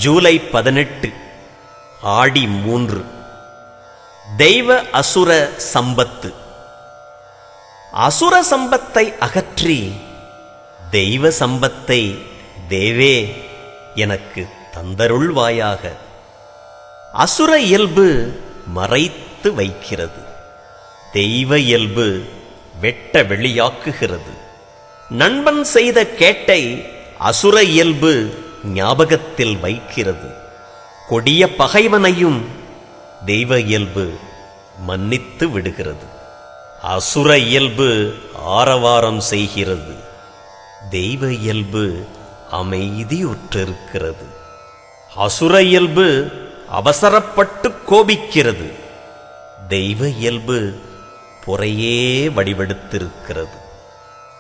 ஜூலை 18 ஆடி 3 தெய்வ அசுர சம்பத்து. அசுர சம்பத்தை அகற்றி தெய்வ சம்பத்தை தேவே எனக்கு தந்தருள்வாயாக. அசுர இயல்பு மறைத்து வைக்கிறது, தெய்வ இயல்பு வெட்ட வெளியாக்குகிறது. நண்பன் செய்த கேட்டை அசுர இயல்பு ஞாபகத்தில் வைக்கிறது. கொடிய பகைவனையும் தெய்வ இயல்பு மன்னித்து விடுகிறது. அசுர இயல்பு ஆரவாரம் செய்கிறது, தெய்வ இயல்பு அமைதியுற்றிருக்கிறது. அசுர இயல்பு அவசரப்பட்டு கோபிக்கிறது, தெய்வ இயல்பு பொறையே வடிவெடுத்திருக்கிறது.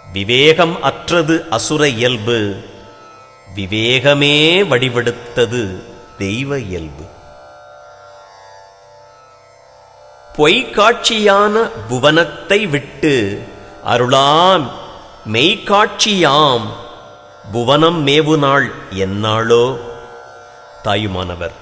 விவேகம் அற்றது அசுர இயல்பு, விவேகமே வடிவெடுத்தது தெய்வ இயல்பு. பொய்க்காட்சியான புவனத்தை விட்டு அருளாம் மெய்காட்சியாம் புவனம் மேவு நாள் எந்நாளோ. தாயுமானவர்.